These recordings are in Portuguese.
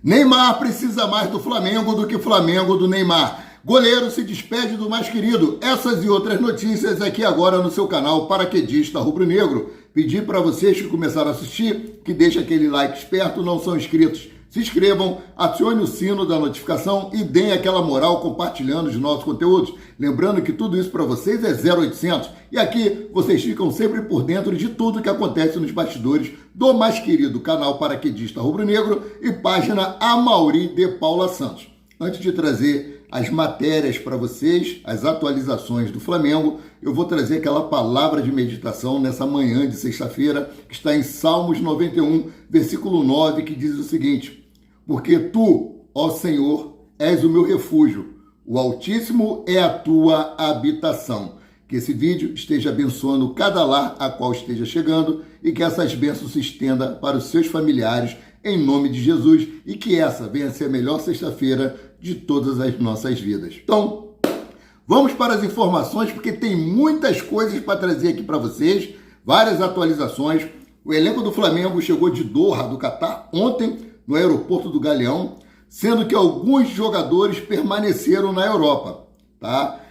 Neymar precisa mais do Flamengo do que Flamengo do Neymar. Goleiro se despede do mais querido. Essas e outras notícias aqui agora no seu canal Paraquedista Rubro-Negro. Pedir para vocês que começaram a assistir, que deixem aquele like esperto, não são inscritos. Se inscrevam, acione o sino da notificação e deem aquela moral compartilhando os nossos conteúdos. Lembrando que tudo isso para vocês é 0800 e aqui vocês ficam sempre por dentro de tudo que acontece nos bastidores do mais querido canal Paraquedista Rubro-Negro e página Amaury de Paula Santos. Antes de trazer as matérias para vocês, as atualizações do Flamengo, eu vou trazer aquela palavra de meditação nessa manhã de sexta-feira, que está em Salmos 91, versículo 9, que diz o seguinte: porque tu, ó Senhor, és o meu refúgio, o Altíssimo é a tua habitação. Que esse vídeo esteja abençoando cada lar a qual esteja chegando e que essas bênçãos se estendam para os seus familiares, em nome de Jesus, e que essa venha a ser a melhor sexta-feira de todas as nossas vidas. Então, vamos para as informações, porque tem muitas coisas para trazer aqui para vocês, várias atualizações. O elenco do Flamengo chegou de Doha, do Catar, ontem, no aeroporto do Galeão, sendo que alguns jogadores permaneceram na Europa, tá?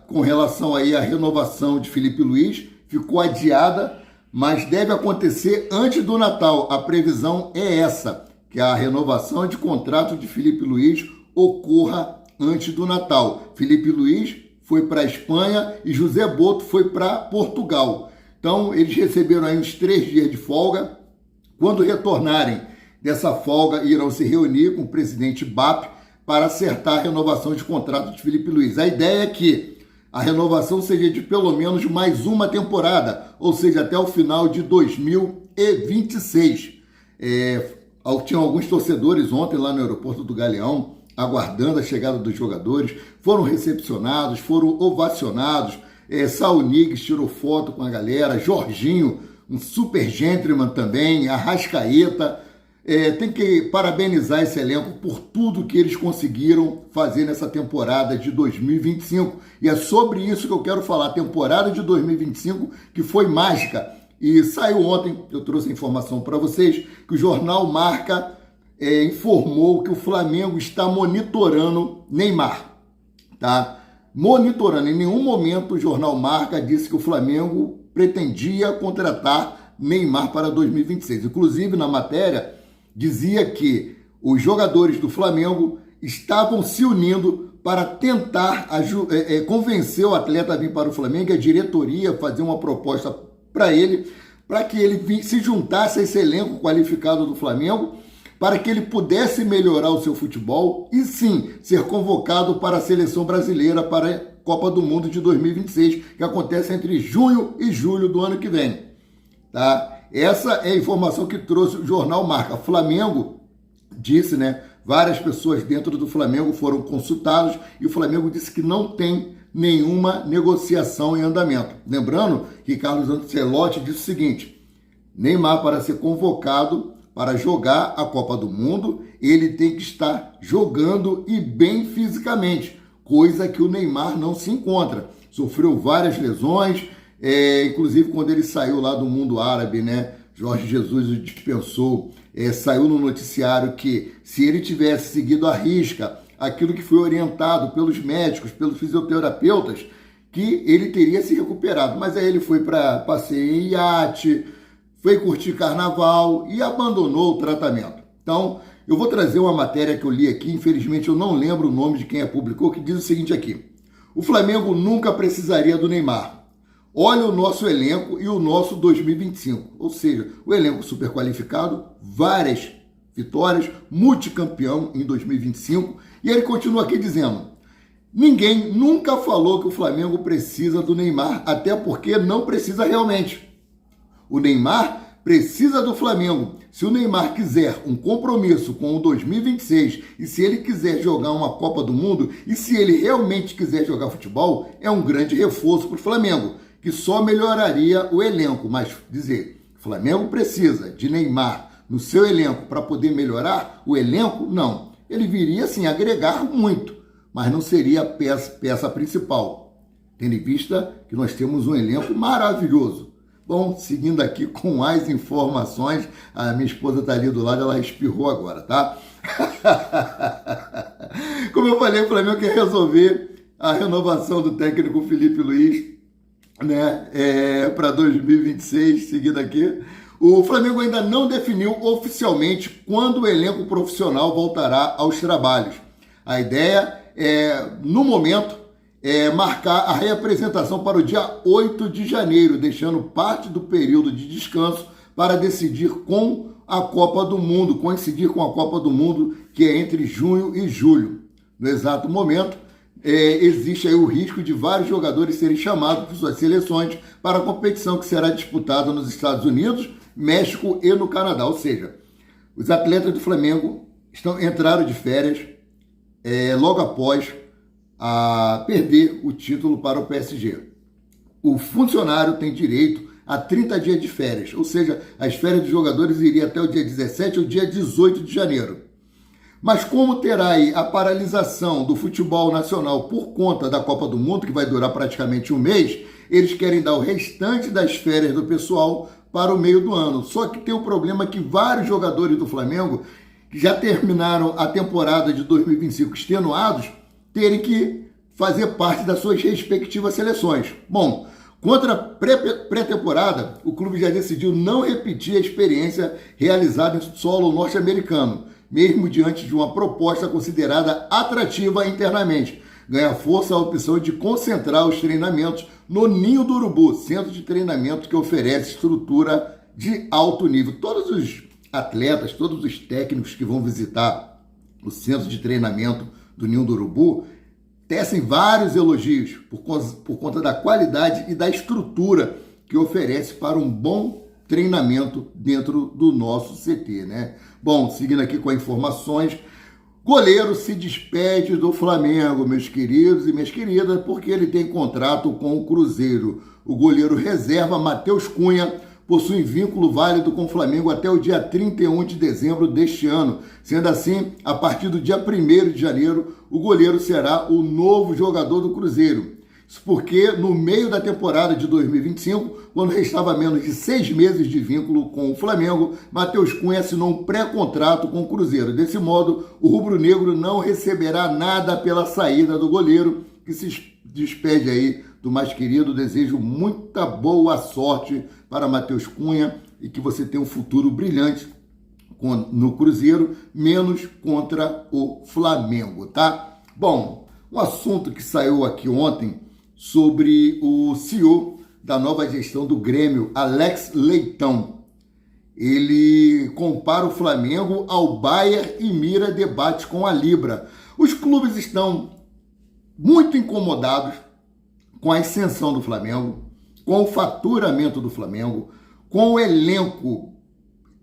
Com relação aí à renovação de Filipe Luís, ficou adiada, mas deve acontecer antes do Natal. A previsão é essa, que a renovação de contrato de Filipe Luís ocorra antes do Natal. Filipe Luís foi para a Espanha e José Boto foi para Portugal. Então, eles receberam aí uns 3 dias de folga. Quando retornarem dessa folga, irão se reunir com o presidente BAP para acertar a renovação de contrato de Filipe Luís. A ideia é que a renovação seja de pelo menos mais uma temporada, ou seja, até o final de 2026. Tinham alguns torcedores ontem lá no aeroporto do Galeão, aguardando a chegada dos jogadores, foram recepcionados, foram ovacionados. Saul Niguez tirou foto com a galera, Jorginho, um super gentleman também, Arrascaeta. Tem que parabenizar esse elenco por tudo que eles conseguiram fazer nessa temporada de 2025. E é sobre isso que eu quero falar, temporada de 2025 que foi mágica. E saiu ontem, eu trouxe a informação para vocês, que o jornal Marca informou que o Flamengo está monitorando Neymar. Tá? Monitorando, em nenhum momento o jornal Marca disse que o Flamengo pretendia contratar Neymar para 2026. Inclusive, na matéria, dizia que os jogadores do Flamengo estavam se unindo para tentar convencer o atleta a vir para o Flamengo, a diretoria fazer uma proposta para ele, para que ele se juntasse a esse elenco qualificado do Flamengo, para que ele pudesse melhorar o seu futebol e sim ser convocado para a seleção brasileira para a Copa do Mundo de 2026, que acontece entre junho e julho do ano que vem. Tá? Essa é a informação que trouxe o jornal Marca. Flamengo disse, várias pessoas dentro do Flamengo foram consultadas e o Flamengo disse que não tem nenhuma negociação em andamento. Lembrando que Carlos Ancelotti disse o seguinte: Neymar, para ser convocado para jogar a Copa do Mundo, ele tem que estar jogando e bem fisicamente, coisa que o Neymar não se encontra. Sofreu várias lesões, inclusive quando ele saiu lá do mundo árabe, Jorge Jesus o dispensou, saiu no noticiário que se ele tivesse seguido à risca aquilo que foi orientado pelos médicos, pelos fisioterapeutas, que ele teria se recuperado. Mas aí ele foi para passeio em iate, foi curtir carnaval e abandonou o tratamento. Então, eu vou trazer uma matéria que eu li aqui, infelizmente eu não lembro o nome de quem a publicou, que diz o seguinte aqui: o Flamengo nunca precisaria do Neymar. Olha o nosso elenco e o nosso 2025. Ou seja, o elenco super qualificado, várias vitórias, multicampeão em 2025. E ele continua aqui dizendo: ninguém nunca falou que o Flamengo precisa do Neymar, até porque não precisa realmente. O Neymar precisa do Flamengo. Se o Neymar quiser um compromisso com o 2026 e se ele quiser jogar uma Copa do Mundo e se ele realmente quiser jogar futebol, é um grande reforço para o Flamengo, que só melhoraria o elenco. Mas dizer, o Flamengo precisa de Neymar no seu elenco para poder melhorar o elenco, não. Ele viria, sim, agregar muito, mas não seria a peça principal, tendo em vista que nós temos um elenco maravilhoso. Bom, seguindo aqui com as informações, a minha esposa está ali do lado, ela espirrou agora, tá? Como eu falei, o Flamengo quer resolver a renovação do técnico Felipe Luiz, né, para 2026, seguindo aqui. O Flamengo ainda não definiu oficialmente quando o elenco profissional voltará aos trabalhos. A ideia no momento, marcar a reapresentação para o dia 8 de janeiro, deixando parte do período de descanso para decidir com a Copa do Mundo, coincidir com a Copa do Mundo, que é entre junho e julho. No exato momento, existe aí o risco de vários jogadores serem chamados por suas seleções para a competição que será disputada nos Estados Unidos, México e no Canadá. Ou seja, os atletas do Flamengo entraram de férias logo após a perder o título para o PSG. O funcionário tem direito a 30 dias de férias, ou seja, as férias dos jogadores iriam até o dia 17 ou dia 18 de janeiro. Mas como terá aí a paralisação do futebol nacional por conta da Copa do Mundo, que vai durar praticamente um mês, eles querem dar o restante das férias do pessoal para o meio do ano. Só que tem o problema que vários jogadores do Flamengo, que já terminaram a temporada de 2025 extenuados, terem que fazer parte das suas respectivas seleções. Bom, contra a pré-temporada, o clube já decidiu não repetir a experiência realizada em solo norte-americano, mesmo diante de uma proposta considerada atrativa internamente. Ganha força a opção de concentrar os treinamentos no Ninho do Urubu, centro de treinamento que oferece estrutura de alto nível. Todos os atletas, todos os técnicos que vão visitar o centro de treinamento do Ninho do Urubu tecem vários elogios por conta da qualidade e da estrutura que oferece para um bom treinamento dentro do nosso CT, né? Bom, seguindo aqui com as informações, goleiro se despede do Flamengo, meus queridos e minhas queridas, porque ele tem contrato com o Cruzeiro. O goleiro reserva Matheus Cunha possui vínculo válido com o Flamengo até o dia 31 de dezembro deste ano. Sendo assim, a partir do dia 1º de janeiro, o goleiro será o novo jogador do Cruzeiro. Isso porque, no meio da temporada de 2025, quando restava menos de 6 meses de vínculo com o Flamengo, Matheus Cunha assinou um pré-contrato com o Cruzeiro. Desse modo, o rubro-negro não receberá nada pela saída do goleiro, que se despede aí do mais querido. Desejo muita boa sorte para Matheus Cunha e que você tenha um futuro brilhante no Cruzeiro, menos contra o Flamengo, tá? Bom, um assunto que saiu aqui ontem sobre o CEO da nova gestão do Grêmio, Alex Leitão. Ele compara o Flamengo ao Bayern e mira debate com a Libra. Os clubes estão muito incomodados com a ascensão do Flamengo, com o faturamento do Flamengo, com o elenco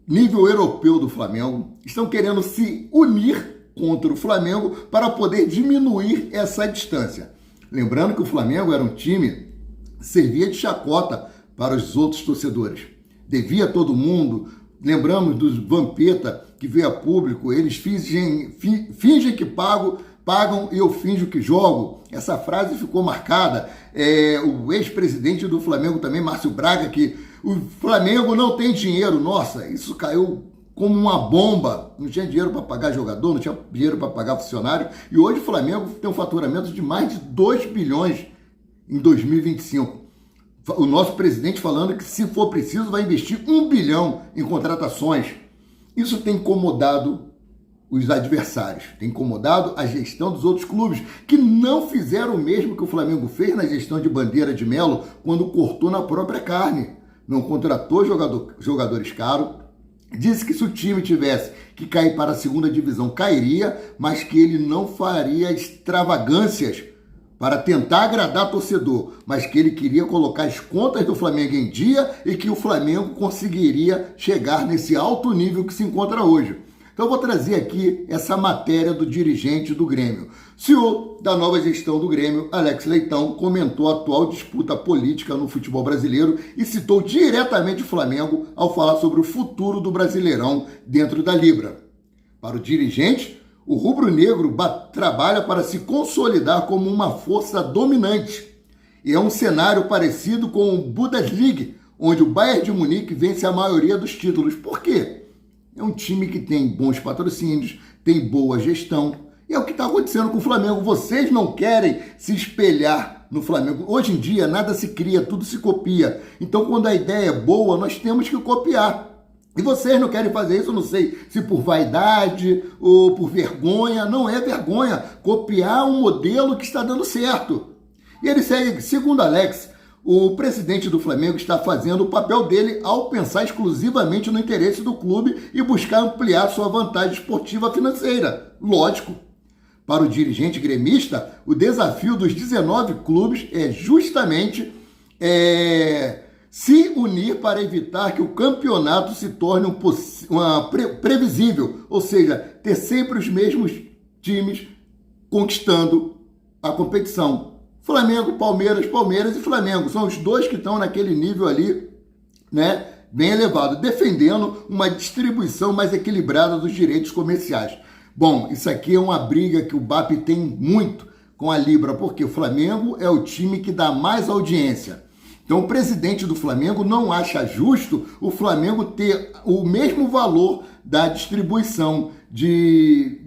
nível europeu do Flamengo. Estão querendo se unir contra o Flamengo para poder diminuir essa distância. Lembrando que o Flamengo era um time que servia de chacota para os outros torcedores. Devia todo mundo. Lembramos dos Vampeta, que veio a público, eles fingem que pagam e eu finjo que jogo. Essa frase ficou marcada. O ex-presidente do Flamengo também, Márcio Braga, que o Flamengo não tem dinheiro. Nossa, isso caiu como uma bomba. Não tinha dinheiro para pagar jogador, não tinha dinheiro para pagar funcionário. E hoje o Flamengo tem um faturamento de mais de 2 bilhões em 2025. O nosso presidente falando que, se for preciso, vai investir 1 bilhão em contratações. Isso tem incomodado os adversários, tem incomodado a gestão dos outros clubes, que não fizeram o mesmo que o Flamengo fez na gestão de Bandeira de Melo, quando cortou na própria carne. Não contratou jogadores caros, disse que se o time tivesse que cair para a segunda divisão, cairia, mas que ele não faria extravagâncias para tentar agradar torcedor, mas que ele queria colocar as contas do Flamengo em dia e que o Flamengo conseguiria chegar nesse alto nível que se encontra hoje. Então eu vou trazer aqui essa matéria do dirigente do Grêmio. CEO da nova gestão do Grêmio, Alex Leitão, comentou a atual disputa política no futebol brasileiro e citou diretamente o Flamengo ao falar sobre o futuro do Brasileirão dentro da Libra. Para o dirigente, o rubro-negro trabalha para se consolidar como uma força dominante. E é um cenário parecido com o Bundesliga, onde o Bayern de Munique vence a maioria dos títulos. Por quê? É um time que tem bons patrocínios, tem boa gestão. E é o que está acontecendo com o Flamengo. Vocês não querem se espelhar no Flamengo. Hoje em dia, nada se cria, tudo se copia. Então, quando a ideia é boa, nós temos que copiar. E vocês não querem fazer isso, eu não sei se por vaidade ou por vergonha. Não é vergonha copiar um modelo que está dando certo. E ele segue, segundo Alex, o presidente do Flamengo está fazendo o papel dele ao pensar exclusivamente no interesse do clube e buscar ampliar sua vantagem esportiva financeira. Lógico. Para o dirigente gremista, o desafio dos 19 clubes é justamente se unir para evitar que o campeonato se torne previsível, ou seja, ter sempre os mesmos times conquistando a competição. Flamengo, Palmeiras, Palmeiras e Flamengo são os dois que estão naquele nível ali, né, bem elevado, defendendo uma distribuição mais equilibrada dos direitos comerciais. Bom, isso aqui é uma briga que o BAP tem muito com a Libra, porque o Flamengo é o time que dá mais audiência. Então, o presidente do Flamengo não acha justo o Flamengo ter o mesmo valor da distribuição de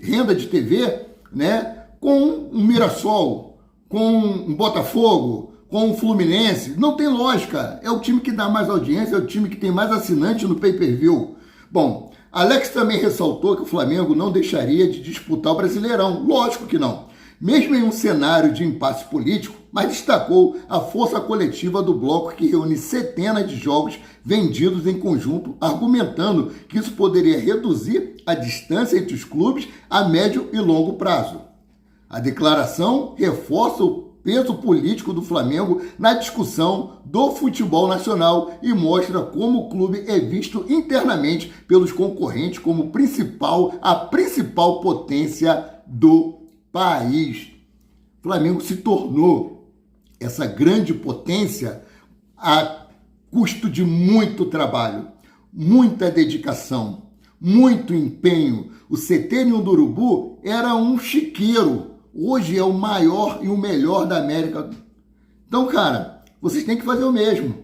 renda de TV, né, com um Mirassol, com um Botafogo, com um Fluminense. Não tem lógica. É o time que dá mais audiência, é o time que tem mais assinante no pay-per-view. Bom, Alex também ressaltou que o Flamengo não deixaria de disputar o Brasileirão. Lógico que não. Mesmo em um cenário de impasse político, mas destacou a força coletiva do bloco que reúne centenas de jogos vendidos em conjunto, argumentando que isso poderia reduzir a distância entre os clubes a médio e longo prazo. A declaração reforça o peso político do Flamengo na discussão do futebol nacional e mostra como o clube é visto internamente pelos concorrentes como a principal potência do país. O Flamengo se tornou essa grande potência a custo de muito trabalho, muita dedicação, muito empenho. O CT Ninho do Urubu era um chiqueiro. Hoje é o maior e o melhor da América. Então, cara, vocês têm que fazer o mesmo.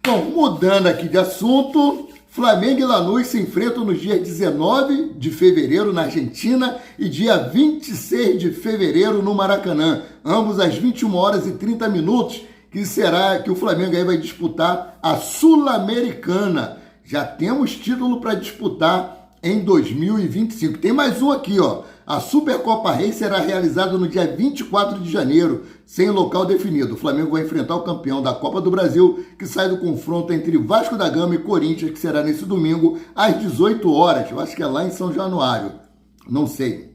Bom, mudando aqui de assunto, Flamengo e Lanús se enfrentam nos dias 19 de fevereiro na Argentina e dia 26 de fevereiro no Maracanã. Ambos às 21h30, que o Flamengo aí vai disputar a Sul-Americana. Já temos título para disputar em 2025. Tem mais um aqui, ó. A Supercopa Rei será realizada no dia 24 de janeiro, sem local definido. O Flamengo vai enfrentar o campeão da Copa do Brasil, que sai do confronto entre Vasco da Gama e Corinthians, que será nesse domingo, às 18 horas. Eu acho que é lá em São Januário. Não sei.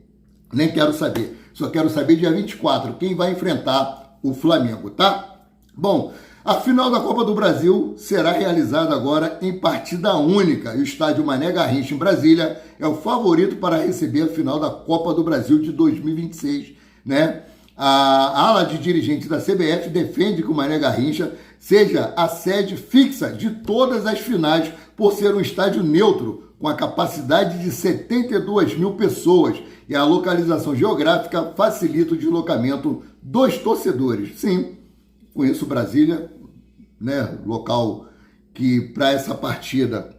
Nem quero saber. Só quero saber dia 24, quem vai enfrentar o Flamengo, tá? Bom, a final da Copa do Brasil será realizada agora em partida única. E o estádio Mané Garrincha, em Brasília, é o favorito para receber a final da Copa do Brasil de 2026, né? A ala de dirigentes da CBF defende que o Mané Garrincha seja a sede fixa de todas as finais, por ser um estádio neutro, com a capacidade de 72 mil pessoas, e a localização geográfica facilita o deslocamento dos torcedores. Sim, conheço Brasília, né, local que para essa partida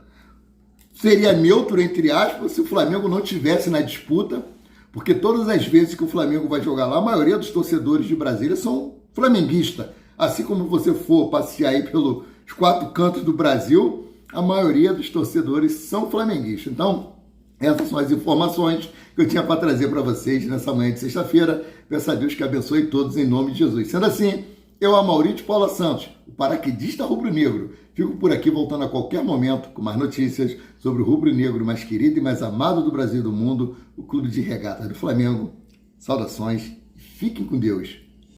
seria neutro, entre aspas, se o Flamengo não tivesse na disputa, porque todas as vezes que o Flamengo vai jogar lá, a maioria dos torcedores de Brasília são flamenguistas. Assim como você for passear aí pelos 4 cantos do Brasil, a maioria dos torcedores são flamenguistas. Então, essas são as informações que eu tinha para trazer para vocês nessa manhã de sexta-feira. Peço a Deus que abençoe todos em nome de Jesus. Sendo assim, eu, Amaury de Paula Santos, o paraquedista rubro-negro, fico por aqui voltando a qualquer momento com mais notícias sobre o rubro-negro mais querido e mais amado do Brasil e do mundo, o Clube de Regatas do Flamengo. Saudações e fiquem com Deus.